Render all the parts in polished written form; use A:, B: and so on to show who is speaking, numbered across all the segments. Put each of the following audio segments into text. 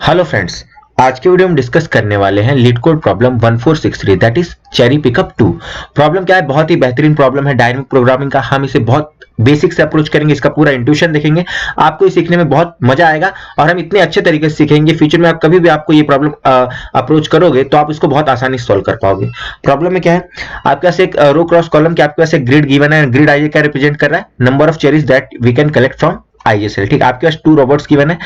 A: Hello friends, आज के video में डिस्कस करने वाले हैं leet code problem 1463 that is cherry pickup 2। Problem क्या है? बहुत ही बेहतरीन प्रॉब्लम है डायनेमिक प्रोग्रामिंग का। हम इसे बहुत बेसिक से अप्रोच करेंगे, इसका पूरा इंट्यूशन देखेंगे। आपको ये सीखने में बहुत मजा आएगा और हम इतने अच्छे तरीके से सीखेंगे फ्यूचर में आप कभी भी आपको ये प्रॉब्लम अप्रोच करोगे तो आप इसको बहुत आसानी से सॉल्व कर पाओगे। प्रॉब्लम में क्या है? आपके पास एक रो क्रॉस कॉलम के आपके पास एक ग्रिड गिवन है। ग्रिड आइए क्या रिप्रेजेंट कर रहा है? Number of cherries that we can collect from IJ cell. ठीक है, आपके पास टू रोबोट्स गिवन है।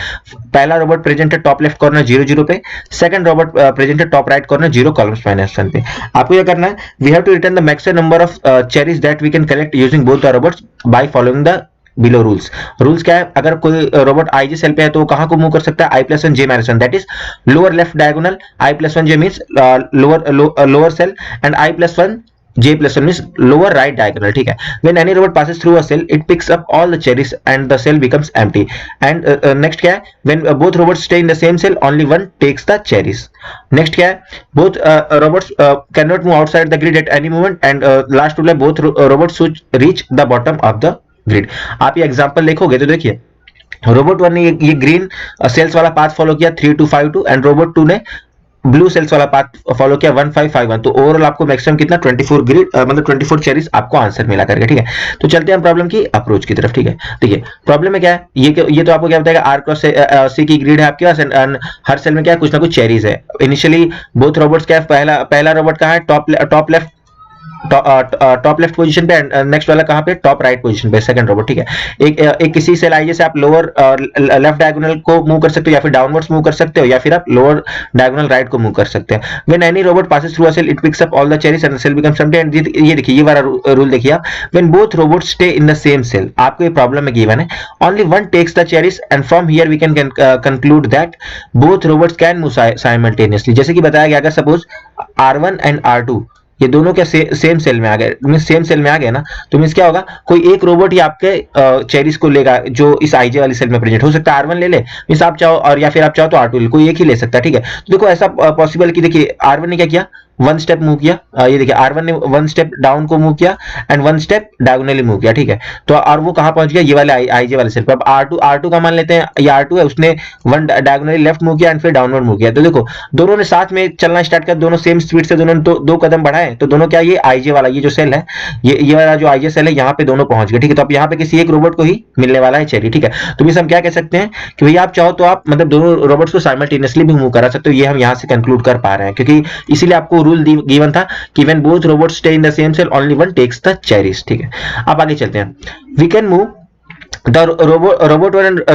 A: पहला रोबोट प्रेजेंट है टॉप लेफ्ट कॉर्नर 0 0 पे, सेकंड रोबोट प्रेजेंट है टॉप राइट कॉर्नर 0 कॉलम्स -1 पे। आपको क्या करना है? We have to return the maximum number of cherries that we can collect using both the robots by following the below rules. Rules क्या है? अगर कोई रोबोट आईजे सेल पे है तो वो कहां को मूव कर सकता है? i+1 j-1, that is lower left diagonal. i+1 j means lower cell and i+1 j+1 means lower right diagonal. ठीक है, when any robot passes through a cell it picks up all the cherries and the cell becomes empty. And next क्या है? When both robots stay in the same cell only one takes the cherries. Next क्या है? Both robots cannot move outside the grid at any moment. And last rule है both robots should reach the bottom of the grid. आप ये example देखोगे तो देखिए, robot 1 ने ये ग्रीन सेल्स वाला पाथ फॉलो किया 3 2 5 2 एंड रोबोट 2 ने ब्लू सेल्स वाला पाथ फॉलो किया 1 5 5 1। तो ओवरऑल आपको मैक्सिमम कितना 24 ग्रिड मतलब 24 चेरीज आपको आंसर मिला करके। ठीक है, तो चलते हैं हम प्रॉब्लम की अप्रोच की तरफ। ठीक है, देखिए प्रॉब्लम में क्या है? ये तो आपको क्या बताएगा? आर क्रॉस सी की ग्रिड है आपके पास एंड हर सेल में क्या है? कुछ ना कुछ चेरीज है। इनिशियली बोथ रोबोट्स क्या है? पहला रोबोट कहाँ है? Top left top left position पे एंड नेक्स्ट वाला कहां पे? टॉप राइट पोजीशन पे, सेकंड रोबोट। ठीक है, एक किसी सेल आईजे से आप लोअर लेफ्ट डायगोनल को मूव कर सकते हो या फिर डाउनवर्ड्स मूव कर सकते हो या फिर आप लोअर डायगोनल राइट को मूव कर सकते हैं। When any robot passes through a cell it picks up all the cherries and the cell becomes empty. And ये देखिए, ये वाला रूल देखिए आप, when both robots stay in the same cell, आपको ये प्रॉब्लम में गिवन है only one takes the cherries and from here we can conclude that both robots can move simultaneously. जैसे कि बताया गया, अगर सपोज R1 एंड R2 ये दोनों क्या सेम सेल में आ गए, मींस सेम सेल में आ गए ना, तो मींस क्या होगा? कोई एक रोबोट ही आपके चेरीज को लेगा जो इस आईजे वाली सेल में प्रेजेंट हो सकता है। R1 ले ले मींस आप चाहो, और या फिर आप चाहो तो R2 ले, कोई एक ही ले सकता है। ठीक है, तो देखो ऐसा पॉसिबल कि देखिए R1 ने क्या किया? वन स्टेप मूव किया। ये देखिए R1 ने वन स्टेप डाउन को मूव किया and one step diagonally move किया। ठीक है, तो और वो कहां पहुंच गया? ये वाले आईजे वाले सेल पे। अब R2 का मान लेते हैं, ये R2 है, उसने वन डायगोनली लेफ्ट मूव किया एंड फिर डाउनवर्ड मूव किया। तो देखो दोनों ने साथ में चलना स्टार्ट किया, दोनों सेम स्पीड से दोनों ने दो कदम बढ़ाए, तो दोनों क्या, ये आईजे वाला ये जो सेल है, ये वाला जो आईजे सेल है, यहाँ पे दोनों पहुंच गए। ठीक है, तो अब यहाँ पे किसी एक रोबोट को ही मिलने वाला है चेरी। ठीक है, तो मींस हम क्या कह सकते हैं कि भैया आप चाहो तो आप मतलब दोनों रोबोट्स को साइमल्टेनियसली भी मूव करा सकते हो। ये हम यहाँ से कंक्लूड कर पा रहे हैं क्योंकि इसीलिए आपको रूल गिवन था कि when both robots stay in the same cell only one takes the cherries। ठीक है, अब आगे चलते हैं। we can move the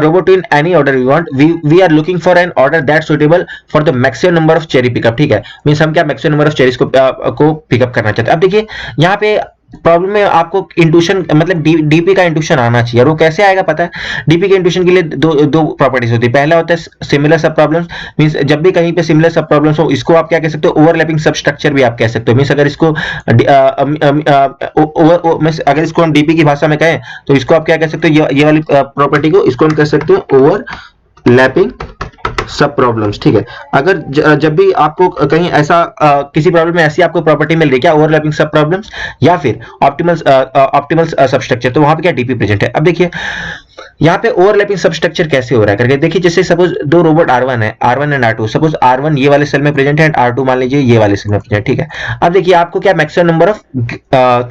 A: robot in any order we want. We are looking for an order that's suitable for the maximum number of cherry pickup। ठीक है, means हम क्या मैक्सिमम नंबर ऑफ चेरीज को पिकअप करना चाहते हैं। अब देखिए यहाँ पे प्रॉब्लम में आपको इंट्यूशन मतलब डीपी का इंट्यूशन आना चाहिए। और वो कैसे आएगा पता है? डीपी के इंट्यूशन के लिए दो प्रॉपर्टीज होती है। पहला होता है सिमिलर सब प्रॉब्लम्स, मींस जब भी कहीं पे सिमिलर सब प्रॉब्लम्स हो, इसको आप क्या कह सकते हो? ओवरलैपिंग सब स्ट्रक्चर भी आप कह सकते हो। मींस अगर इसको अगर इसको हम डीपी की भाषा में कहें तो इसको आप क्या कह सकते हो? ये वाली प्रॉपर्टी को इसको हम कह सकते हो ओवरलैपिंग सब प्रॉब्लम्स। ठीक है, अगर जब भी आपको कहीं ऐसा किसी प्रॉब्लम में ऐसी आपको प्रॉपर्टी मिल रही, क्या ओवरलैपिंग सब प्रॉब्लम्स या फिर ऑप्टिमल सब स्ट्रक्चर, तो वहां पे क्या डीपी प्रेजेंट है। अब देखिए यहाँ पे ओवरलैपिंग सब स्ट्रक्चर कैसे हो रहा है करके देखिए। जैसे सपोज दो रोबोट R1 है, R1 and R2, suppose R1 ये वाले सेल में प्रेजेंट है एंड R2 मान लीजिए ये वाले सेल में प्रेजेंट। ठीक है, अब देखिए आपको क्या मैक्सिमम नंबर ऑफ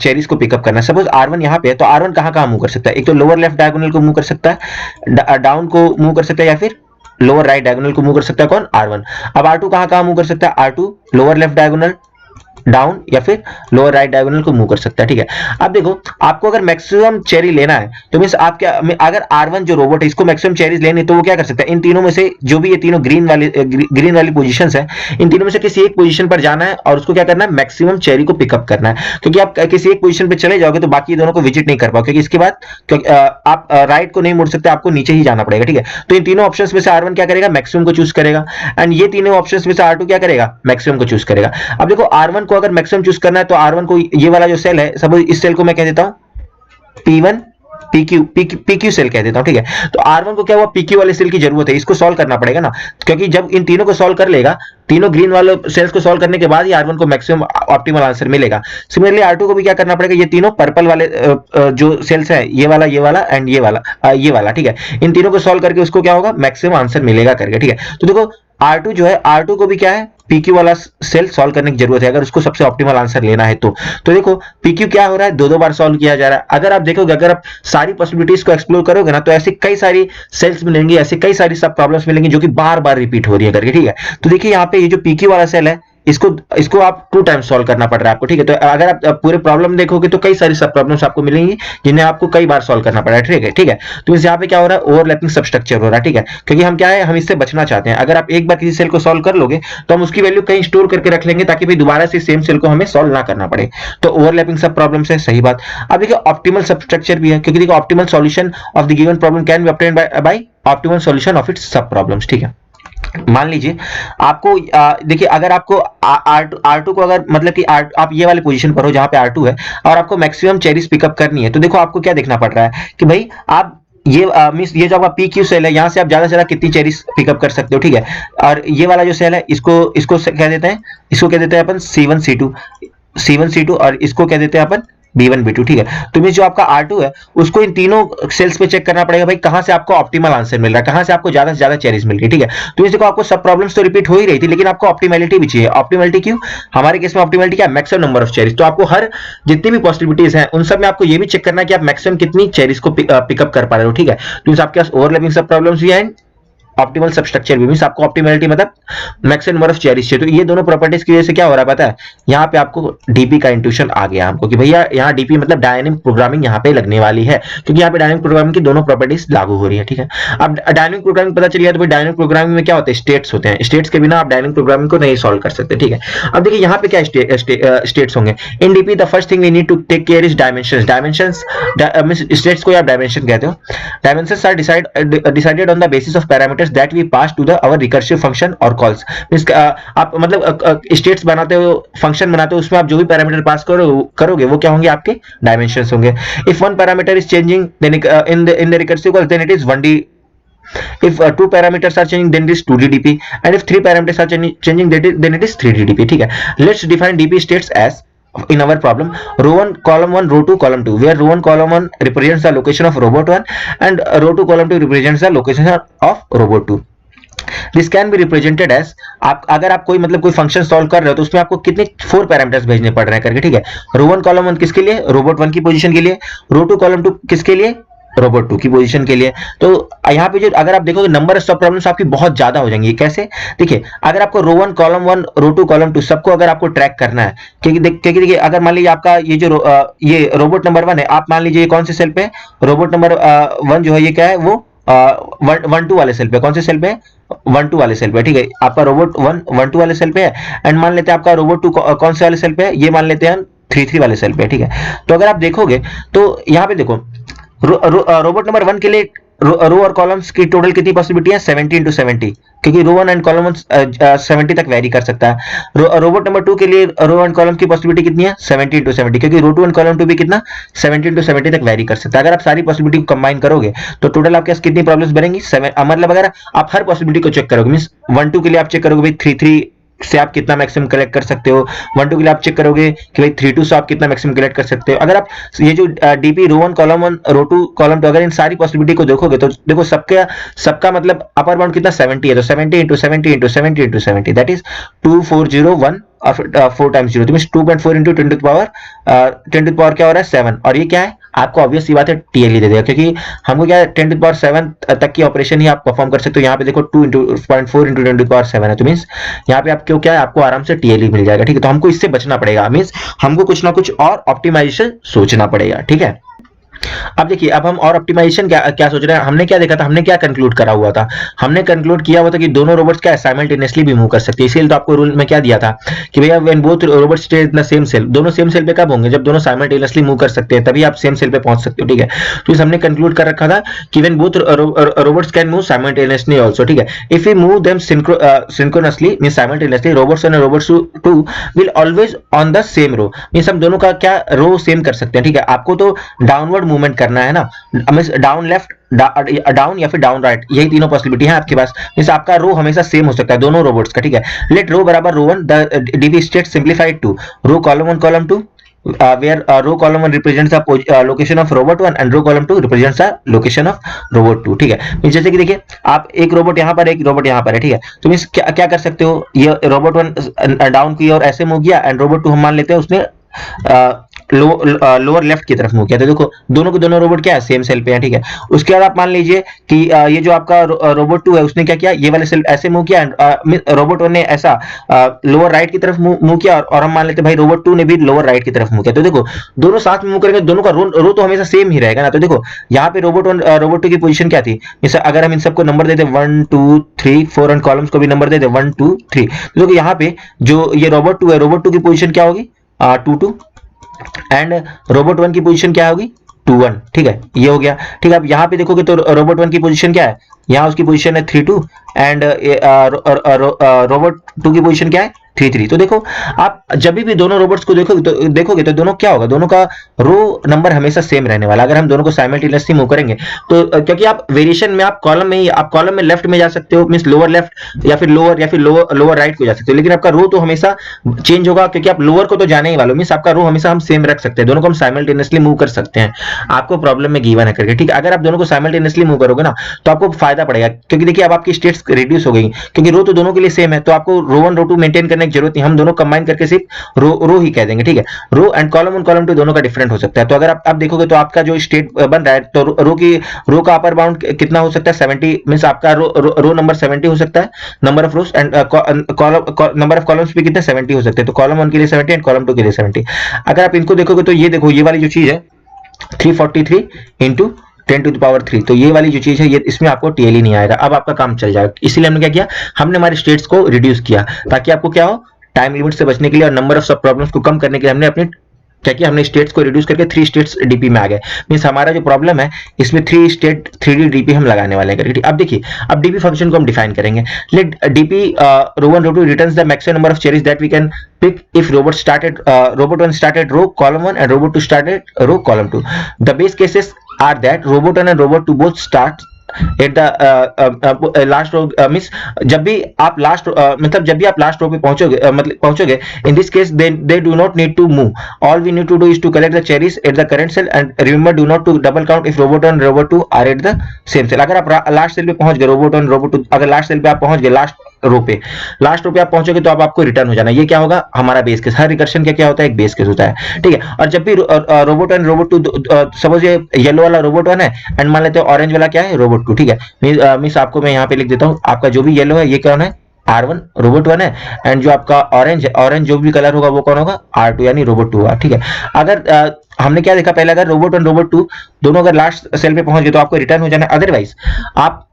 A: चेरीज को पिकअप करना है। सपोज R1 यहाँ पे है, तो R1 कहां मूव कर सकता है? एक तो लोअर लेफ्ट डायगोनल को मूव कर सकता है, डाउन को मूव कर सकता है, या फिर लोअर राइट डायगोनल को मूव कर सकता है कौन? R1। अब R2 कहां मूव कर सकता है? R2 lower left diagonal, down, या फिर लोअर राइट डायगोनल को मूव कर सकता है। ठीक है, अब देखो आपको अगर मैक्सिमम चेरी लेना है तो मींस आप क्या, अगर R1 जो रोबोट है इसको मैक्सिमम चेरीज लेनी है तो वो क्या कर सकता है? इन तीनों में से जो भी ये तीनों ग्रीन वाली पोजीशंस है, इन तीनों में से किसी एक पोजीशन पर जाना है और उसको क्या करना है? मैक्सिमम चेरी को पिकअप करना है। क्योंकि आप किसी एक पोजीशन पे चले जाओगे तो बाकी दोनों को विजिट नहीं कर पाओगे, क्योंकि इसके बाद क्योंकि आप राइट को नहीं मुड़ सकते, आपको नीचे ही जाना पड़ेगा। ठीक है, तो इन तीनों ऑप्शंस में से R1 क्या करेगा? मैक्सिमम को चूज करेगा एंड ये तीनों ऑप्शंस में से R2 क्या करेगा? मैक्सिमम को चूज करेगा। अब देखो R1 को अगर मैक्सिमम चूज करना है तो R1 को ये वाला जो सेल है, सपोज इस सेल को मैं कह देता हूं P1 पीक्यू सेल कह देता हूं, ठीक है। तो R1 को क्या हुआ, पीक्यू वाले सेल की जरूरत है, इसको सॉल्व करना पड़ेगा ना, क्योंकि जब इन तीनों को सॉल्व कर लेगा, तीनों ग्रीन वाले सेल्स को सॉल्व करने के बाद ही R1 को मैक्सिमम ऑप्टिमल आंसर मिलेगा। सिमिलरली R2 को भी क्या करना पड़ेगा, ये तीनों पर्पल वाले जो सेल्स है, ये वाला एंड ये वाला, ठीक है, इन तीनों को सॉल्व करके उसको क्या होगा, मैक्सिमम आंसर मिलेगा करके, ठीक है। तो देखो R2 जो है, R2 को भी क्या है, PQ वाला सेल सॉल्व करने की जरूरत है अगर उसको सबसे ऑप्टिमल आंसर लेना है तो देखो PQ क्या हो रहा है, दो बार सॉल्व किया जा रहा है। अगर आप देखोगे, अगर आप सारी पॉसिबिलिटीज को एक्सप्लोर करोगे ना, तो ऐसी कई सारी सेल्स मिलेंगी, ऐसी कई सारी सब प्रॉब्लम्स मिलेंगी जो कि बार बार रिपीट हो रही है करके, ठीक है। तो देखिए यहाँ पे ये जो PQ वाला सेल है, इसको आप 2 टाइम्स सॉल्व करना पड़ रहा है आपको, ठीक है। तो अगर आप पूरे प्रॉब्लम देखोगे तो कई सारी सब प्रॉब्लम्स आपको मिलेंगी जिन्हें आपको कई बार सॉल्व करना पड़ रहा है, ठीक है। तो इस यहाँ पे क्या हो रहा है, ओवरलैपिंग सबस्ट्रक्चर हो रहा है, ठीक है, क्योंकि हम क्या है, हम इससे बचना चाहते हैं। अगर आप एक बार किसी सेल को सॉल्व कर लोगे तो हम उसकी वैल्यू कहीं स्टोर करके रख लेंगे, ताकि भाई दोबारा से सेम सेल को हमें सॉल्व ना करना पड़े। तो ओवरलैपिंग सब प्रॉब्लम्स है, सही बात। अब देखिए ऑप्टिमल सबस्ट्रक्चर भी है, क्योंकि देखो optimal solution of the given problem can be obtained by optimal solution of its सब प्रॉब्लम्स, ठीक है। मान लीजिए आपको देखिए, अगर आपको R2 को अगर मतलब कि आप ये वाले पोजीशन पर हो जहां पे R2 है और आपको मैक्सिमम चेरीज पिकअप करनी है, तो देखो आपको क्या देखना पड़ रहा है कि भाई आप ये जो आपका PQ सेल है, यहां से आप ज्यादा से ज्यादा कितनी चेरीज पिकअप कर सकते हो, ठीक है। और ये वाला जो सेल है, इसको क्या देते हैं, इसको क्या देते हैं अपन C1 C2 और इसको क्या देते हैं अपन B1 B2, ठीक है। तो मींस जो आपका R2 है, उसको इन तीनों सेल्स पे चेक करना पड़ेगा भाई, कहां से आपको ऑप्टिमल आंसर मिल रहा है, कहां से आपको ज्यादा से ज्यादा चेरीज मिल रही है, ठीक है। तो इस देखो आपको सब प्रॉब्लम्स तो रिपीट हो ही रही थी, लेकिन आपको ऑप्टिमैलिटी भी चाहिए। ऑप्टिमैलिटी क्यों, हमारे केस में ऑप्टिमैलिटी क्या है, मैक्सिमम नंबर ऑफ चेरीज। तो आपको हर जितनी भी पॉसिबिलिटीज हैं उन सब में आपको ये भी चेक करना है कि आप मैक्सिमम कितनी चेरीज को पिकअप कर पा रहे हो, ठीक है। तो आपके पास ओवरलैपिंग सब प्रॉब्लम्स भी हैं, ऑप्टिमल सबस्ट्रक्चर भी मींस आपको ऑप्टिमैलिटी मतलब मैक्सिमम नंबर ऑफ चेरीज चाहिए। तो ये दोनों प्रॉपर्टीज की वजह से क्या हो रहा है पता है, यहाँ पे आपको डीपी का इंट्यूशन आ गया हमको कि भैया यहाँ डीपी मतलब डायनेमिक प्रोग्रामिंग यहाँ पे लगने वाली है, क्योंकि यहाँ पे डायनेमिक प्रोग्रामिंग की दोनों प्रॉपर्टीज लागू हो रही है, ठीक है। अब डायनेमिक प्रोग्रामिंग पता चलिए तो डायनेमिक प्रोग्रामिंग में क्या होते हैं, स्टेट्स होते हैं, स्टेट्स के बिना आप डायनेमिक प्रोग्रामिंग को नहीं सॉल्व कर सकते, ठीक है। अब देखिए यहाँ पे क्या स्टेट्स होंगे in DP, the first thing we need to take care is dimensions states को आप डायमेंशन कहते हो। Dimensions are decided on the basis of parameters that we pass to our recursive function और calls। आप मतलब states बनाते हो, function बनाते हो, उसमें आप जो भी पैरामीटर पास करोगे वो क्या होंगे, आपके डायमेंशंस होंगे। If one parameter is changing then in the recursive call then it is 1D। if 2 parameters are changing then it is 2D DP, and if 3 parameters are changing then it is 3D DP, ठीक है। let's define DP states as in our problem row 1 column 1 row 2 column 2, where row 1 column 1 represents the location of robot 1 and row 2 column 2 represents the location of robot 2। This can be represented as, आप अगर आप कोई मतलब कोई function solve कर रहे हो तो उसमें आपको कितने 4 पैरामीटर्स भेजने पड़ रहे हैं करके, ठीक है। रो 1 कॉलम 1 किसके लिए, रोबोट 1 की पोजीशन के लिए, रो 2 कॉलम 2 किसके लिए, रोबोट 2 की पोजीशन के लिए। तो यहाँ पे जो अगर आप देखोगे नंबर ऑफ सब प्रॉब्लम्स आपकी बहुत ज्यादा हो जाएंगी। कैसे, देखिए अगर आपको रो 1 कॉलम 1 रो 2 कॉलम 2 सबको अगर आपको ट्रैक करना है, क्योंकि देखिए अगर मान लीजिए आपका ये जो ये रोबोट नंबर 1 है, आप मान लीजिए कौन से सेल पे, रोबोट नंबर 1 जो है ये क्या है, वो 1-2 वाले सेल पे, कौन से सेल पे, 1-2 वाले सेल पे, ठीक है। आपका रोबोट 1-1-2 वाले सेल पे है, एंड मान लेते हैं आपका रोबोट 2 कौन से वाले सेल पे है, ये मान लेते हैं 3-3 वाले सेल पे, ठीक है। तो अगर आप देखोगे तो यहाँ पे देखो रोबोट नंबर 1 के लिए रो और कॉलम्स की टोटल कितनी पॉसिबिलिटी है, 70 into 70, क्योंकि रो 1 एंड कॉलम 1 70 तक वेरी कर सकता है। रोबोट नंबर 2 के लिए रो एंड कॉलम की पॉसिबिलिटी कितनी है, 70 into 70, क्योंकि रो 2 एंड कॉलम 2 भी कितना 70 into 70 तक वेरी कर सकता है। अगर आप सारी पॉसिबिलिटी को कंबाइन करोगे तो टोटल आपके पास कितनी प्रॉब्लम्स बनेंगी, मतलब अगर आप हर पॉसिबिलिटी को चेक करोगे, मींस 1-2 के लिए आप चेक करोगे भाई 3-3 से आप कितना मैक्सिमम कलेक्ट कर सकते हो, 1-2 के लिए आप चेक करोगे कि भाई 3-2 से आप कितना मैक्सिमम कलेक्ट कर सकते हो। अगर आप ये जो DP row 1 column 1 row 2 column 2 अगर इन सारी पॉसिबिलिटी को देखोगे तो देखो सबका मतलब अपर बाउंड कितना 70 है, तो 70 into 70 into 70 into 70 that is 2401 और 4 times 0, तो means 2.4 into 10 to the power क्या हो रहा है 7, और ये क्या है आपको ऑब्वियस सी बात है टीएलई दे देगा, क्योंकि हमको क्या है 10 to the power 7 तक की ऑपरेशन ही आप परफॉर्म कर सकते हो। यहाँ पे देखो 2.4 into 10 to the power 7 है, तो मींस यहाँ पे आपको क्या है आपको आराम से टीएलई मिल जाएगा, ठीक है। तो हमको इससे बचना पड़ेगा, मींस हमको कुछ ना कुछ और ऑप्टिमाइजेशन सोचना पड़ेगा, ठीक है। अब देखिए अब हम और ऑप्टिमाइजेशन क्या सोच रहे हैं, हमने क्या देखा था, हमने क्या कंक्लूड करा हुआ था, हमने कंक्लूड किया हुआ था कि दोनों रोबोट्स क्या साइमल्टेनियसली भी मूव कर सकते हैं। इसीलिए तो आपको रूल में क्या दिया था कि भैया when both robots stay in the same cell, दोनों सेम सेल पे कब होंगे, जब दोनों साइमल्टेनियसली मूव कर सकते हैं तभी आप सेम सेल पे पहुंच सकते हो, ठीक है। तो इस हमने कंक्लूड कर रखा था कि when both robots can move simultaneously also, ठीक है। If we move them synchronously means simultaneously, robots 1 and robots 2 will always on the same row, means हम दोनों का क्या रो सेम कर सकते हैं, ठीक है। आपको तो डाउनवर्ड मूवमेंट करना है ना, मींस डाउन लेफ्ट, डाउन या फिर डाउन राइट, यही तीनों पॉसिबिलिटी है आपके पास। मींस आपका रो हमेशा सेम हो सकता है दोनों रोबोट्स का, ठीक है। लेट रो बराबर row one, the DV state simplified to row column one column two, where row column 1 represents the location of robot 1 and row column 2 represents the location of robot 2, ठीक है। जैसे कि देखिए आप एक रोबोट यहाँ पर, एक रोबोट यहाँ पर है, ठीक है। तो मींस क्या क्या कर सकते हो, ये रोबोट 1 डाउन की ओर ऐसे मूव किया एंड रोबोट 2 हम मान लेते हैं उसने लोअर लेफ्ट की तरफ मूव किया। तो देखो दोनों के दोनों रोबोट क्या है, सेम सेल पे है, ठीक है। उसके बाद आप मान लीजिए कि ये जो आपका रोबोट 2 है उसने क्या किया, ये वाले सेल ऐसे मूव किया, रोबोट 1 ने ऐसा लोअर राइट की तरफ मूव किया, और हम मान लेते हैं भाई रोबोट 2 ने भी लोअर राइट की तरफ मूव किया। तो देखो दोनों साथ में मूव करेंगे, दोनों का रो तो हमेशा सेम ही रहेगा ना। तो देखो यहाँ पे रोबोट 1 रोबोट 2 की पोजीशन क्या थी, जैसे अगर हम इन सबको number they they 1 2 3 4 and columns को भी नंबर दे दे 1 2 3, तो देखो यहाँ पे जो ये रोबोट 2 है, रोबोट 2 की पोजीशन क्या होगी 2 2, एंड रोबोट 1 की पोजीशन क्या होगी 2 1, ठीक है। ये हो गया, ठीक है। अब यहाँ पे देखोगे तो रोबोट 1 की पोजीशन क्या है, यहाँ उसकी पोजीशन है 3 2, एंड रोबोट 2 की पोजीशन क्या है 3 3। तो देखो आप जब भी दोनों रोबोट्स को देखोगे तो दोनों क्या होगा, दोनों का रो नंबर हमेशा सेम रहने वाला। अगर हम दोनों को साइमल्टेनियसली मूव करेंगे तो क्योंकि आप वेरिएशन में आप कॉलम में लेफ्ट में जा सकते हो, मींस लोअर लेफ्ट या फिर लोअर राइट को जा सकते हो, लेकिन आपका रो तो हमेशा चेंज होगा, क्योंकि आप लोअर को तो जाने ही वाले हो। मींस आपका रो हमेशा हम सेम रख सकते हैं, दोनों को हम साइमल्टेनियसली मूव कर सकते हैं। आपको प्रॉब्लम में गिवन है करके, ठीक है। अगर आप दोनों को साइमल्टेनियसली मूव करोगे ना तो आपको फायदा पड़ेगा, क्योंकि देखिए अब आपकी स्टेट्स रिड्यूस हो गई, क्योंकि रो तो दोनों के लिए सेम है, तो आपको रो 1 रो 2 मेंटेन करने की जरूरत नहीं, हम दोनों कंबाइन करके सिर्फ रो ही कह देंगे, ठीक है। रो एंड कॉलम 1 कॉलम 2 दोनों का डिफरेंट हो सकता है। तो अगर आप देखोगे तो आपका जो स्टेट बन रहा है, तो रो का अपर बाउंड कितना हो सकता है 70, मींस आपका रो नंबर 70 हो सकता है, number of rose, and number of columns भी कितने 70 हो सकते हैं। तो कॉलम 1 के लिए 70 एंड कॉलम 2 के लिए 70। अगर आप इनको देखोगे तो ये देखो, ये वाली जो चीज है 343 इंटू 10 टू द पावर 3, तो ये वाली जो चीज है ये इसमें आपको टीएलई नहीं आएगा। अब आपका काम चल जाएगा, इसीलिए हमने क्या किया, हमने हमारे स्टेट्स को रिड्यूस किया ताकि आपको क्या हो, टाइम लिमिट से बचने के लिए और नंबर ऑफ सब प्रॉब्लम्स को कम करने के लिए हमने अपने क्या किया, हमने स्टेट्स को रिड्यूस करके 3 स्टेट्स डीपी में आ गए। मींस हमारा जो प्रॉब्लम है इसमें 3 स्टेट 3D डीपी हम लगाने वाले हैं करके। अब देखिए अब डीपी फंक्शन को हम डिफाइन करेंगे। Let DP row 1 row 2 returns the maximum number of cherries that we can pick if robot 1 started row column 1 and robot 2 started row column 2. The base cases are that robot 1 and robot 2 both start at the last row, means जब भी आप last मतलब जब भी आप last row पे पहुंचोगे in this case they do not need to move, all we need to do is to collect the cherries at the current cell and remember do not to double count if robot 1 and robot 2 are at the same cell. अगर आप last cell पे पहुंच गए robot 1 robot 2, अगर last cell पे आप पहुंच गए लास्ट रो पे आप पहुंचोगे तो अब आपको रिटर्न हो जाना। ये क्या होगा, हमारा बेस केस। हर रिकर्शन का क्या होता है, एक बेस केस होता है, ठीक है। और जब भी रोबोट 1 रोबोट 2, सपोज ये येलो वाला रोबोट 1 है एंड मान लेते हैं ऑरेंज वाला क्या है रोबोट 2, ठीक है। मींस आपको मैं यहाँ पे लिख देता हूँ, आपका जो भी येलो है ये कौन है R1 रोबोट 1 है, एंड जो आपका ऑरेंज जो भी कलर होगा वो कौन होगा R2 यानी रोबोट 2 होगा, ठीक है। अगर हमने क्या देखा पहले, अगर रोबोट 1 रोबोट 2 दोनों अगर लास्ट सेल पे पहुंच गए तो आपको रिटर्न हो जाना है। अदरवाइज आप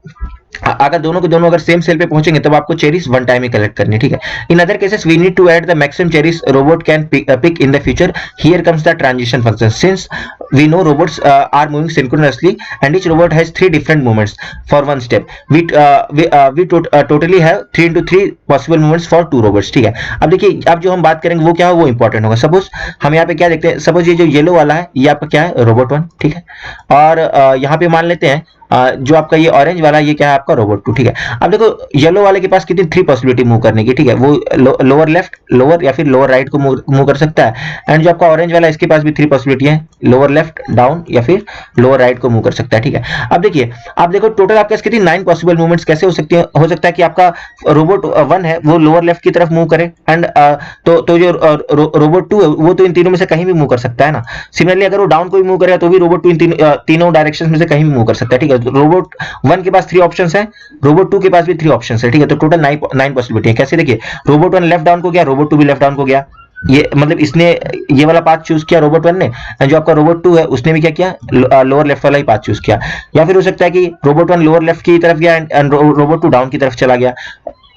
A: अगर दोनों के दोनों अगर सेम सेल पे पहुंचेंगे तब आपको चेरीज वन टाइम ही कलेक्ट करनी, ठीक है। In other cases we need to add the maximum cherries robot can pick in the future. Here comes the transition function. Since we know robots are moving synchronously and each robot has 3 different movements for one step, we totally have 3 into 3 possible movements for 2 robots, ठीक है। अब देखिए अब जो हम बात करेंगे वो क्या है, वो इंपॉर्टेंट होगा। सपोज हम यहाँ पे क्या देखते हैं, सपोज ये जो येलो वाला है ये आपका क्या है रोबोट 1, ठीक है। और यहाँ पे मान लेते हैं जो आपका ये ऑरेंज वाला ये क्या है आपका रोबोट 2, ठीक है। अब देखो येलो वाले के पास कितनी 3 पॉसिबिलिटी मूव करने की, ठीक है। वो लोअर लेफ्ट, लोअर या फिर लोअर राइट को मूव कर सकता है, एंड जो आपका ऑरेंज वाला इसके पास भी 3 पॉसिबिलिटी है, लोअर लेफ्ट, डाउन या फिर लोअर राइट को मूव कर सकता है, ठीक है। अब देखिए आप देखो टोटल आपके पास कितनी 9 पॉसिबल मूवमेंट्स कैसे हो सकती है। हो सकता है कि आपका रोबोट 1 है वो लोअर लेफ्ट की तरफ मूव करे, एंड तो जो रोबोट 2 है वो तो इन तीनों में से कहीं भी मूव कर सकता है ना। सिमिलरली अगर वो डाउन को भी मूव करेगा तो भी रोबोट 2 इन तीनों डायरेक्शंस में से कहीं भी मूव कर सकता है, ठीक है। रोबोट 1 के पास 3 ऑप्शंस हैं, रोबोट 2 के पास भी 3 ऑप्शंस है, ठीक है। तो टोटल 9 पॉसिबिलिटी है। कैसे देखिए रोबोट 1 लेफ्ट डाउन को गया, रोबोट 2 भी लेफ्ट डाउन को गया, ये मतलब इसने ये वाला पाथ चूज किया रोबोट 1 ने, एंड जो आपका रोबोट 2 है उसने भी क्या किया लोअर लेफ्ट वाला ही पाथ चूज किया। या फिर हो सकता है कि रोबोट 1 लोअर लेफ्ट की तरफ गया एंड रोबोट 2 डाउन की तरफ चला गया,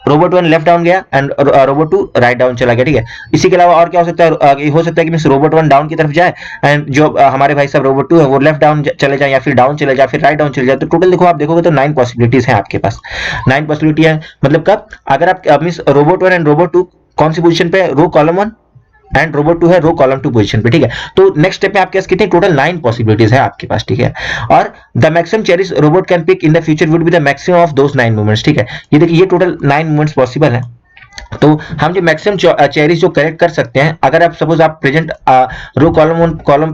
A: रोबोट 1 लेफ्ट डाउन गया एंड रोबोट 2 राइट डाउन चला गया, ठीक है। इसी के अलावा और क्या हो सकता है, हो सकता है कि मिस रोबोट 1 डाउन की तरफ जाए एंड जो हमारे भाई साहब रोबोट 2 है वो लेफ्ट डाउन चले जाए या फिर डाउन चले जाए, फिर राइट डाउन चले जाए। तो टोटल देखो आप देखोगे तो 9 पॉसिबिलिटीज हैं आपके पास। 9 पॉसिबिलिटी है मतलब कब, अगर आप मिस रोबोट 1 एंड रोबोट 2 कौन सी पोजीशन पे, रो कॉलम 1 एंड रोबोट 2 है रो कॉलम 2 पोजीशन पे, ठीक है। तो नेक्स्ट स्टेप में आपके पास कितनी टोटल 9 पॉसिबिलिटीज है आपके पास, ठीक है। और the maximum cherries robot can pick in the future would be the maximum of those 9 movements, ठीक है। ये देखिए ये टोटल 9 मूवमेंट्स पॉसिबल है। तो हम जो मैक्सिमम चेरीज जो कलेक्ट कर सकते हैं, अगर आप सपोज आप प्रेजेंट रो कॉलम 1 कॉलम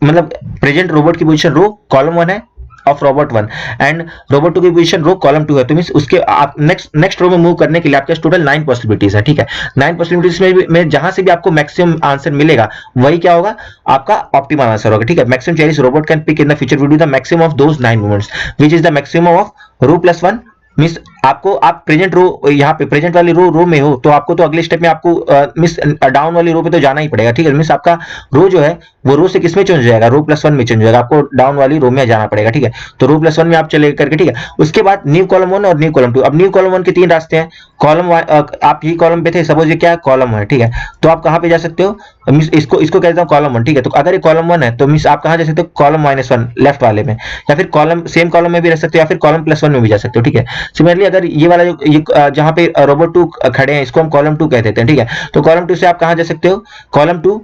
A: मतलब प्रेजेंट रोबोट की पोजीशन रो कॉलम 1 है ऑफ रोबोट 1 एंड रोबोट 2 की पोजीशन रो कॉलम 2 है, तो मींस उसके आप नेक्स्ट रो में मूव करने के लिए आपके पास टोटल 9 पॉसिबिलिटीज है, ठीक है। 9 पॉसिबिलिटीज में जहां से भी आपको मैक्सिमम आंसर मिलेगा वही क्या होगा, आपका ऑप्टिमम आंसर होगा, ठीक है। Maximum cherries robot can pick in the future will be the maximum of those 9 movements which is the maximum of row plus 1। मिस आपको आप प्रेजेंट रो यहाँ पे प्रेजेंट वाली रो में हो तो आपको तो अगले स्टेप में आपको मिस डाउन वाली रो पे तो जाना ही पड़ेगा, ठीक है। मिस आपका रो जो है वो रो से किस में चेंज हो जाएगा, रो प्लस 1 में चेंज हो जाएगा, आपको डाउन वाली रो में जाना पड़ेगा, ठीक है। तो रो प्लस 1 में आप चले करके, ठीक है। उसके बाद न्यू कॉलम 1 और न्यू कॉलम 2। अब न्यू कॉलम 1 के 3 रास्ते हैं। कॉलम आप यही कॉलम पे थे, सपोज ये क्या है कॉलम है, ठीक है। तो आप कहां पे जा सकते हो, मिस इसको कहता हूं कॉलम 1, ठीक है। तो अगर ये कॉलम 1 है तो मिस आप कहां जा सकते हो, कॉलम -1 लेफ्ट वाले में, या फिर कॉलम सेम कॉलम में भी रह सकते हो, या फिर कॉलम +1 में भी जा सकते हो, ठीक है। सिमिलरली अगर ये वाला जो जहां पे रोबोट 2 खड़े हैं इसको हम कॉलम 2 कह देते हैं, ठीक है। तो कॉलम 2 से आप कहां जा सकते हो, कॉलम 2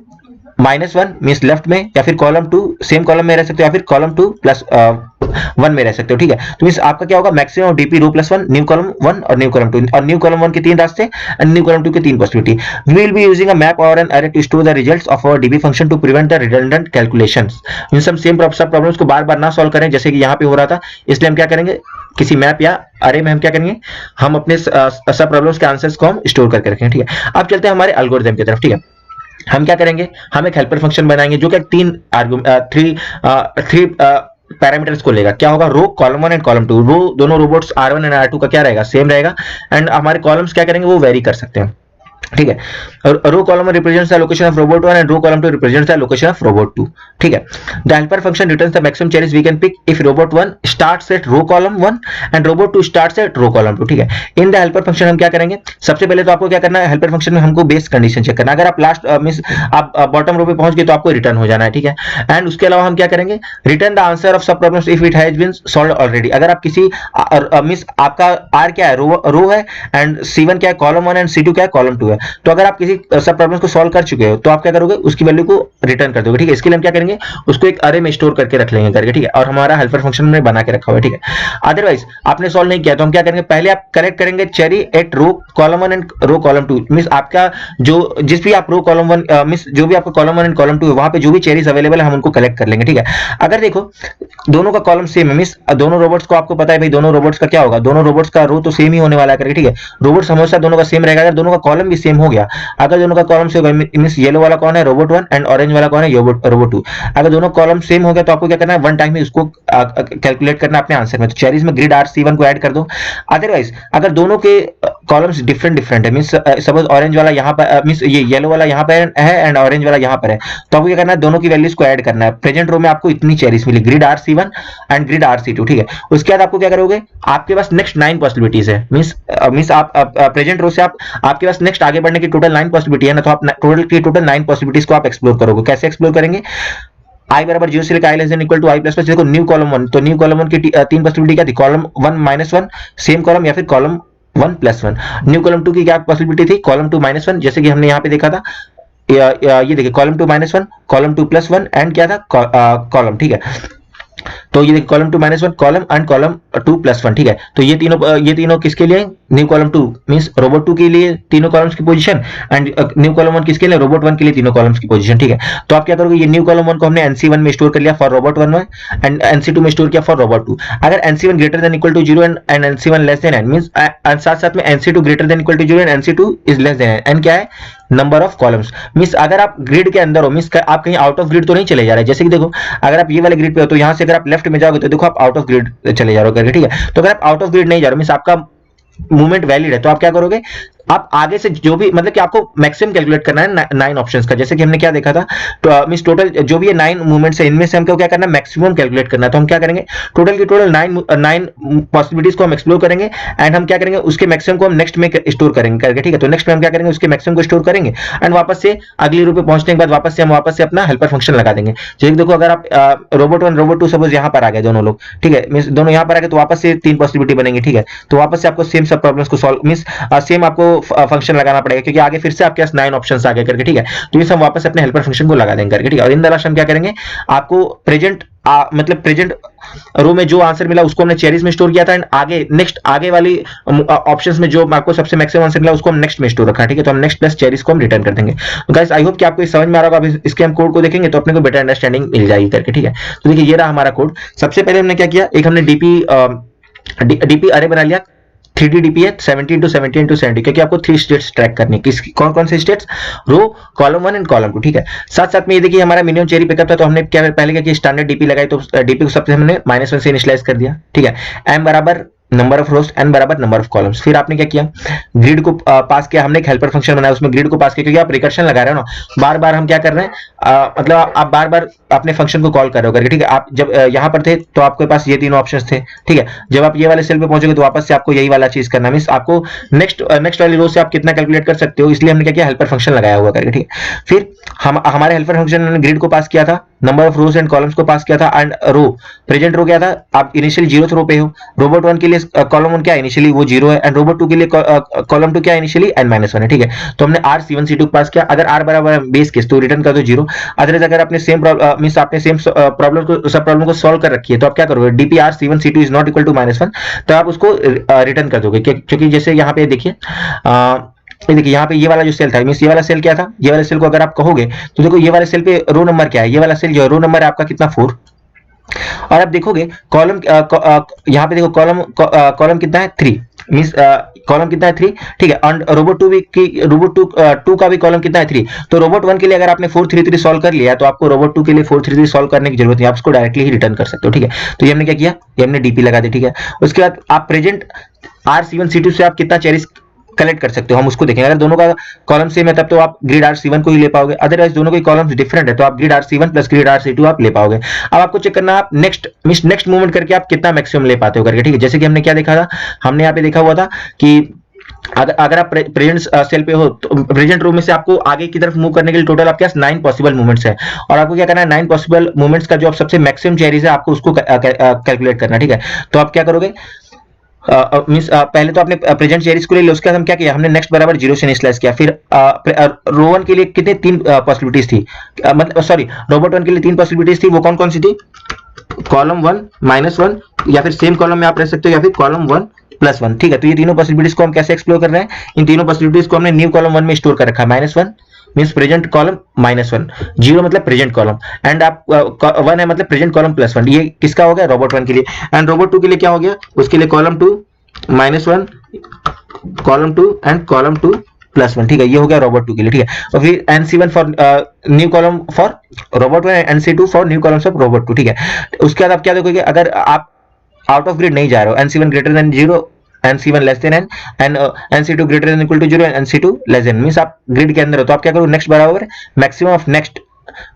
A: -1 मींस लेफ्ट में, या फिर कॉलम 2 सेम कॉलम में रह सकते हो, या फिर कॉलम 2 +1 में रह सकते हो, ठीक है। तो मींस आपका क्या होगा, maximum of DP row +1 new column 1 और न्यू कॉलम 2, और न्यू कॉलम 1 के 3 रास्ते एंड न्यू कॉलम 2 के 3 possibility. We will be using a map और an array to store the results of our DB function to prevent the redundant calculations. Means हम same sub problems को बार-बार ना solve करें जैसे कि यहां पे हो रहा था, इसलिए हम क्या करेंगे, किसी मैप या अरे में हम क्या करेंगे, हम अपने सब प्रॉब्लम्स के आंसर्स को हम स्टोर करके रखेंगे, ठीक है। अब चलते हैं हमारे एल्गोरिथम की तरफ, ठीक है। हम क्या करेंगे, हम एक हेल्पर फंक्शन बनाएंगे जो कि 3 पैरामीटर्स को लेगा। क्या होगा, रो कॉलम 1 एंड कॉलम 2, रो दोनों रोबोट्स R1 एंड R2 का क्या रहेगा, सेम रहेगा, एंड हमारे कॉलम्स क्या करेंगे, वो वेरी कर सकते हैं, ठीक है। Row column represents the location of robot 1 and row column 2 represents the location of robot 2, ठीक है। The helper function returns the maximum cherries we can pick if robot 1 starts at row column 1 and robot 2 starts at row column 2, ठीक है। In the helper function हम क्या करेंगे, सबसे पहले तो आपको क्या करना है, हेल्पर फंक्शन में हमको बेस कंडीशन चेक करना है। अगर आप लास्ट मींस आप बॉटम रो पे पहुंच गए तो आपको रिटर्न हो जाना है, ठीक है। एंड उसके अलावा हम क्या करेंगे, return the answer of sub problems if it has been solved already. अगर आप किसी मींस आपका R क्या है, रो है, एंड C1 क्या है, कॉलम 1 एंड C2 क्या है, कॉलम 2 है। तो अगर आप किसी सब प्रॉब्लम्स को सॉल्व कर चुके हो तो आप क्या करोगे, उसकी वैल्यू को रिटर्न कर दोगे, ठीक है। इसके लिए हम क्या करेंगे, उसको एक अरे में स्टोर करके रख लेंगे करके, ठीक है। और हमारा हेल्पर फंक्शन में बना के रखा हुआ है, ठीक है। अदरवाइज आपने सॉल्व नहीं किया तो हम क्या करेंगे, पहले आप करेक्ट करेंगे cherry at row column 1 and row column 2, means आपका जो जिस भी आप रो कॉलम 1 मींस जो भी आपका कॉलम 1 एंड कॉलम 2 है वहां पे जो भी चेरीज अवेलेबल है हम उनको कलेक्ट कर लेंगे, ठीक है। अगर देखो दोनों का कॉलम सेम है, मींस दोनों रोबोट्स को आपको पता है भाई दोनों रोबोट्स का क्या होगा, दोनों रोबोट्स का रो तो सेम ही होने वाला है करके, ठीक है। रोबोट्स हमेशा दोनों का सेम रहेगा। अगर दोनों का कॉलम भी सेम हो गया, अगर दोनों का कॉलम से मींस येलो वाला कौन है, रोबोट 1 एंड ऑरेंज वाला कौन है, रोबोट 2। अगर दोनों कॉलम सेम हो गया तो आपको क्या करना है, वन टाइम में उसको कैलकुलेट करना अपने आंसर में। तो चेरीज में ग्रिड R C1 को ऐड कर दो। अदरवाइज अगर दोनों के कॉलम्स डिफरेंट है, मींस सपोज ऑरेंज वाला यहाँ पर मींस ये येलो वाला यहाँ पर है एंड ऑरेंज वाला यहाँ पर है, तो आपको क्या करना है, दोनों की वैल्यूज को ऐड करना है। प्रेजेंट रो में आपको इतनी चेरीज मिली, grid R C1 and grid R C2, ठीक है। उसके बाद आपको क्या करोगे, आपके पास नेक्स्ट 9 पॉसिबिलिटीज है, मींस आप प्रेजेंट रो से आपके पास नेक्स्ट आगे बढ़ने की टोटल 9 पॉसिबिलिटी है ना, तो आप टोटल 9 पॉसिबिलिटीज को आप एक्सप्लोर करोगे। कैसे एक्सप्लोर करेंगे, I बराबर 0 से लेकर I less than equal to I plus plus. देखो न्यू कॉलम 1, तो न्यू कॉलम 1 की 3 पॉसिबिलिटी क्या थी, कॉलम 1 -1 सेम कॉलम, या फिर कॉलम 1 +1। न्यू कॉलम 2 की क्या पॉसिबिलिटी थी, कॉलम 2 -1, जैसे कि हमने यहाँ पे देखा था, ये देखिए कॉलम 2 -1, कॉलम 2 +1 एंड क्या था कॉलम, ठीक है। तो ये देखिए कॉलम 2 -1 कॉलम एंड कॉलम 2 +1, ठीक है। तो ये तीनों किसके लिए, न्यू कॉलम 2 मींस रोबोट 2 के लिए तीनों कॉलम्स की पोजीशन, एंड न्यू कॉलम 1 किसके लिए, रोबोट 1 के लिए तीनों कॉलम्स की पोजीशन, ठीक है। तो आप क्या करोगे, ये न्यू कॉलम 1 को हमने NC1 में स्टोर कर लिया फॉर रोबोट 1 में, एंड NC2 में स्टोर किया फॉर रोबोट 2। अगर NC1 greater than equal to 0 and NC1 less than n means साथ साथ में NC2 greater than equal to 0 and NC2 is less than n क्या है, नंबर ऑफ कॉलम्स। मींस अगर आप ग्रिड के अंदर हो, मींस आप कहीं आउट ऑफ ग्रिड तो नहीं चले जा रहे, जैसे कि देखो अगर आप ये वाले ग्रिड पे हो तो यहां से अगर आप लेफ्ट में जाओगे तो देखो आप आउट ऑफ ग्रिड चले जा रहे हो करके, ठीक है। तो अगर आप आउट ऑफ ग्रिड नहीं जा रहे हो मींस आपका मूवमेंट वैलिड है, तो आप क्या करोगे, आप आगे से जो भी मतलब कि आपको मैक्सिमम कैलकुलेट करना है 9 ऑप्शंस का, जैसे कि हमने क्या देखा था, तो मींस टोटल जो भी ये 9 मूवमेंट्स है इनमें से हमको क्या करना है, मैक्सिमम कैलकुलेट करना है। तो हम क्या करेंगे, टोटल की टोटल 9 पॉसिबिलिटीज को हम एक्सप्लोर करेंगे, एंड हम क्या करेंगे, उसके मैक्सिमम को हम नेक्स्ट में स्टोर करेंगे करके, ठीक है। तो नेक्स्ट में हम क्या करेंगे, उसके मैक्सिमम को स्टोर करेंगे, एंड वापस से अगली रो पे पहुंचने के बाद वापस से अपना हेल्पर फंक्शन लगा देंगे। जैसे देखो अगर आप रोबोट 1 रोबोट 2 सपोज यहाँ पर आ गए दोनों लोग, ठीक है, मींस दोनों यहाँ पर आ गए तो वापस से 3 पॉसिबिलिटी बनेंगी, ठीक है। तो वापस से आपको सेम सब प्रॉब्लम्स को सॉल्व मींस सेम आपको आपको फंक्शन लगाना पड़ेगा, क्योंकि आगे फिर से आपके पास 9 ऑप्शंस आ गए करके, ठीक है। तो ये सब वापस अपने हेल्पर फंक्शन को लगा देंगे करके, ठीक है। और इन द लास्ट हम क्या करेंगे, आपको प्रेजेंट मतलब प्रेजेंट रो में जो आंसर मिला उसको हमने चेरीज में स्टोर किया था, एंड आगे नेक्स्ट आगे वाली ऑप्शंस में जो आपको सबसे मैक्सिमम आंसर मिला उसको हम नेक्स्ट में स्टोर रखा, ठीक है। तो हम नेक्स्ट प्लस चेरीज को हम रिटर्न कर देंगे। तो गाइस आई होप कि आपको समझ में आ रहा होगा। अब इसके हम कोड को देखेंगे तो अपने को बेटर अंडरस्टैंडिंग मिल जाएगी करके, ठीक है। तो देखिए ये रहा हमारा कोड। सबसे पहले हमने क्या किया, एक हमने डीपी अरे बना लिया, 3D डीपी है 70 into 70 into 70, क्योंकि आपको 3 स्टेट्स ट्रैक करनी है। कौन कौन से states, row, column 1 and column 2, ठीक है। साथ साथ में ये देखिए हमारा मिनिमम चेरी पिकअप था, तो हमने क्या पहले क्या किया, स्टैंडर्ड डीपी लगाई, तो डीपी को सबसे हमने -1 से इनिशियलाइज कर दिया, ठीक है। m बराबर नंबर ऑफ रोज, n बराबर नंबर ऑफ कॉलम्स। फिर आपने क्या किया, ग्रिड को पास किया, हमने एक हेल्पर फंक्शन बनाया, उसमें ग्रिड को पास किया, क्योंकि आप रिकर्शन लगा रहे हो ना, बार बार हम क्या कर रहे हैं, मतलब आप बार बार अपने फंक्शन को कॉल कर रहे हो करके, ठीक है। आप जब यहाँ पर थे तो आपके पास ये तीनों ऑप्शंस थे, ठीक है। जब आप ये वाले सेल पे पहुंचोगे तो वापस से आपको यही वाला चीज करना, मींस आपको नेक्स्ट वाली रो से आप कितना कैलकुलेट कर सकते हो, इसलिए हमने क्या किया, हेल्पर फंक्शन लगाया हुआ करके, ठीक है। फिर हमारे हेल्पर फंक्शन ने ग्रिड को पास किया था, number of rose and columns को पास किया था, एंड रो प्रेजेंट रो क्या था, आप इनिशियली 0th रो पे हो। रोबोट 1 के लिए कॉलम 1 क्या इनिशियली वो 0 है, एंड रोबोट 2 के लिए कॉलम 2 क्या इनिशियली n-1 है, ठीक है। तो हमने r c1c2 पास किया। अगर r बराबर बेस केस तो रिटर्न कर दो 0। अदरवाइज अगर आपने सेम मींस आपने सेम प्रॉब्लम को सॉल्व कर रखी है, तो आप क्या करोगे, DP r c1c2 is not equal to -1, तो आप उसको रिटर्न कर दोगे, क्योंकि जैसे यहाँ पे देखिए ये देखिए यहाँ पे ये वाला जो सेल था, मींस ये वाला सेल क्या था, ये वाले सेल को अगर आप कहोगे तो देखो ये वाले सेल पे रो नंबर क्या है, ये वाला सेल जो है रो नंबर है आपका कितना 4, और आप देखोगे कॉलम यहाँ पे देखो कॉलम कितना है 3, मींस कॉलम कितना है 3, ठीक है। और रोबोट 2 का भी कॉलम कितना है 3। तो रोबोट 1 के लिए अगर आपने 433 सॉल्व कर लिया तो आपको रोबोट 2 के लिए 433 सॉल्व करने की जरूरत नहीं, आप उसको डायरेक्टली ही रिटर्न कर सकते हो, ठीक है। तो ये हमने क्या किया, ये हमने डीपी लगा दी, ठीक है। उसके बाद आप प्रेजेंट r c1c2 से आप कितना चेरीज कलेक्ट कर सकते हो, हम उसको देखेंगे। अगर दोनों का कॉलम सेम है तब तो आप ग्रिड r c1 को ही ले पाओगे, अदरवाइज दोनों के कॉलम्स डिफरेंट है तो आप grid r c1 plus grid r c2 आप ले पाओगे। अब आपको चेक करना आप नेक्स्ट मूवमेंट करके आप कितना मैक्सिमम ले पाते हो करके, ठीक है। जैसे कि हमने क्या देखा था, हमने यहाँ पे देखा हुआ था कि अगर आप प्रेजेंट सेल पे हो तो प्रेजेंट रो में से आपको आगे की तरफ मूव करने के लिए टोटल आपके पास 9 पॉसिबल मूवमेंट्स है, और आपको क्या करना है, 9 पॉसिबल मूवमेंट्स का जो आप सबसे मैक्सिमम चेरीज है आपको उसको कैलकुलेट करना, ठीक है। तो आप क्या करोगे, मींस पहले तो आपने प्रेजेंट चेरीज को ले लिया, उसके बाद हम क्या किया, हमने नेक्स्ट बराबर 0 से इनिशियलाइज किया। फिर रो 1 के लिए कितने 3 पॉसिबिलिटीज थी, मतलब सॉरी रोबोट 1 के लिए 3 पॉसिबिलिटीज थी, वो कौन कौन सी थी, कॉलम 1 -1, या फिर सेम कॉलम में आप रह सकते हो, या फिर कॉलम 1 +1, ठीक है। तो ये तीनों पॉसिबिलिटीज को हम कैसे एक्सप्लोर कर रहे हैं, इन तीनों पॉसिबिलिटीज को हमने न्यू कॉलम 1 में स्टोर कर रखा है, -1 मींस प्रेजेंट कॉलम -1, 0 मतलब प्रेजेंट कॉलम, एंड आप 1 है मतलब प्रेजेंट कॉलम +1, ये किसका हो गया, रोबोट 1 के लिए। एंड रोबोट 2 के लिए क्या हो गया, उसके लिए कॉलम 2 -1, कॉलम 2 एंड कॉलम 2 +1, ठीक है। ये हो गया रोबोट 2 के लिए, ठीक है। और फिर nc1 for new column for robot 1, nc2 for new columns of robot 2, ठीक है। उसके बाद आप क्या देखोगे, अगर आप आउट ऑफ ग्रिड नहीं जा रहे हो, nc1 greater than 0, nc1 less than n, and nc2 greater than equal to 0 and nc2 less than, means आप ग्रिड के अंदर हो तो आप क्या करो, नेक्स्ट बराबर मैक्सिमम ऑफ नेक्स्ट,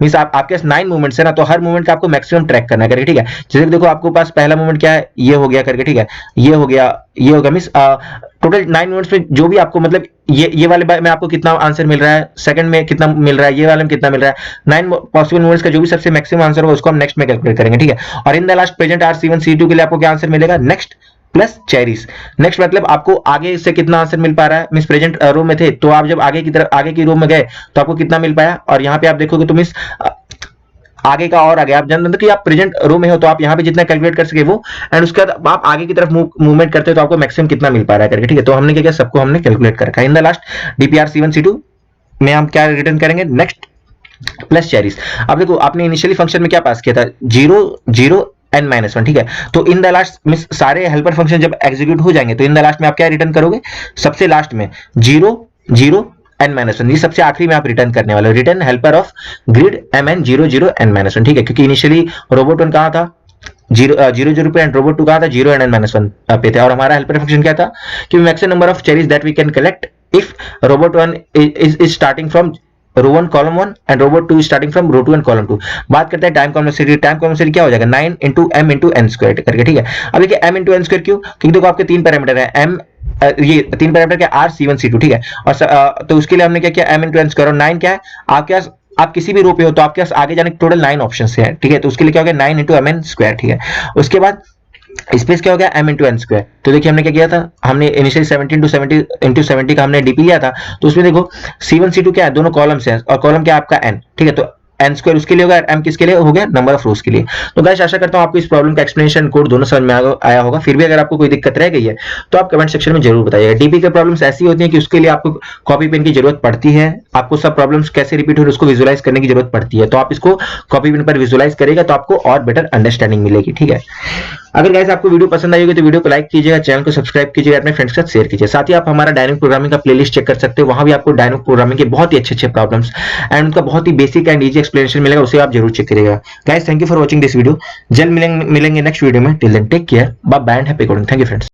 A: मींस आपके पास 9 मूवमेंट्स है ना, तो हर मूवमेंट का आपको मैक्सिमम ट्रैक करना है करके, ठीक है। जैसे देखो आपके पास पहला मूवमेंट क्या है, ये हो गया करके, ठीक है, ये हो गया मींस टोटल 9 मूवमेंट्स में जो भी आपको मतलब ये वाले में आपको कितना आंसर मिल रहा है, सेकंड में कितना मिल रहा है, ये वाले में कितना मिल रहा है, 9 पॉसिबल मूवमेंट्स का जो भी सबसे मैक्सिमम आंसर होगा उसको हम नेक्स्ट में कैलकुलेट करेंगे, ठीक है। और in the last present r c1c2 के लिए आपको क्या आंसर मिलेगा, नेक्स्ट प्लस चेरीज। नेक्स्ट मतलब आपको आगे से कितना आंसर मिल पा रहा है, मींस प्रेजेंट रो में थे तो आप जब आगे की रो में गए तो आपको कितना मिल पाया, और यहाँ पे आप देखोगे तो मींस आगे का और आगे आप जानते हो कि आप प्रेजेंट रो में हो तो आप यहाँ पे जितना कैलकुलेट कर सके वो, एंड उसके बाद आप आगे की तरफ मूवमेंट करते हो तो आपको मैक्सिमम कितना मिल पा रहा है करके, ठीक है। तो हमने क्या किया, सबको हमने कैलकुलेट कर रखा है। In the last DPR c1c2 में हम क्या रिटर्न करेंगे, नेक्स्ट प्लस चेरीज। अब देखो आपने इनिशियली फंक्शन में क्या पास किया था, 0 0 n-1, ठीक है। तो इन द लास्ट मींस सारे हेल्पर फंक्शन जब एग्जीक्यूट हो जाएंगे तो इन द लास्ट में आप क्या रिटर्न करोगे, सबसे लास्ट में 0 0 n-1, ये सबसे आखिरी में आप रिटर्न करने वाले हो, return helper of grid mn 0 0 n-1, ठीक है। क्योंकि इनिशियली रोबोट 1 कहां था, 0 0 पे, एंड रोबोट 2 कहां था, 0 and n-1 पे थे, और हमारा हेल्पर फंक्शन क्या था कि maximum number of cherries that we can collect if robot 1 is starting from row 1 column 1 and robot 2 starting from row 2 and column 2। बात करते हैं टाइम कॉम्प्लेक्सिटी। टाइम कॉम्प्लेक्सिटी क्या हो जाएगा, 9 into m into n square करके, ठीक है। अब देखिए m into n स्क्वायर क्यों, क्योंकि देखो आपके 3 पैरामीटर है, m ये 3 पैरामीटर क्या, r c1c2, ठीक है। और तो उसके लिए हमने क्या किया, m into n स्क्वायर, और 9 क्या है आपके पास, आप किसी भी रो पे हो तो आपके पास आगे जाने के टोटल 9 ऑप्शंस हैं, ठीक है। तो उसके लिए क्या हो गया, 9 into mn स्क्वायर, ठीक है। उसके बाद स्पेस क्या हो गया m इंटू एन स्क्वायर। तो देखिए हमने क्या किया था, हमने इनिशियली 70 का हमने डीपी लिया था, तो उसमें देखो C1 C2 क्या है, दोनों कॉलम्स हैं और कॉलम क्या है आपका n, ठीक है। तो एन स्क्वायर उसके लिए होगा, एम किसके लिए हो गया, नंबर ऑफ रोज के लिए। तो गाइस आशा करता हूं आपको इस प्रॉब्लम का एक्सप्लेनेशन कोड दोनों समझ में आया होगा। फिर भी अगर आपको कोई दिक्कत रह गई है तो आप कमेंट सेक्शन में जरूर बताइएगा। डीपी के प्रॉब्लम्स ऐसी होती हैं कि उसके लिए आपको कॉपी पेन की जरूरत पड़ती है, आपको सब प्रॉब्लम्स कैसे रिपीट हो रही है उसको विजुअलाइज करने की जरूरत पड़ती है। तो आप इसको कॉपी पेन पर विजुअलाइज करेगा तो आपको और बेटर अंडरस्टैंडिंग मिलेगी, ठीक है। अगर गाइस आपको वीडियो पसंद आई होगी तो वीडियो को लाइक कीजिएगा, चैनल को सब्सक्राइब कीजिएगा, अपने फ्रेंड्स के साथ शेयर कीजिए। साथ ही आप हमारा डायनामिक प्रोग्रामिंग का प्लेलिस्ट चेक कर सकते हो, वहां भी आपको डायनामिक प्रोग्रामिंग के बहुत ही अच्छे प्रॉब्लम्स एंड उनका बहुत ही बेसिक एंड इजी एक्सप्लेनेशन मिलेगा, उसे आप जरूर चेक करिएगा। Guys thank you for watching this video. जल्द मिलेंगे नेक्स्ट वीडियो में। Till then take care, bye bye and happy coding. Thank you friends.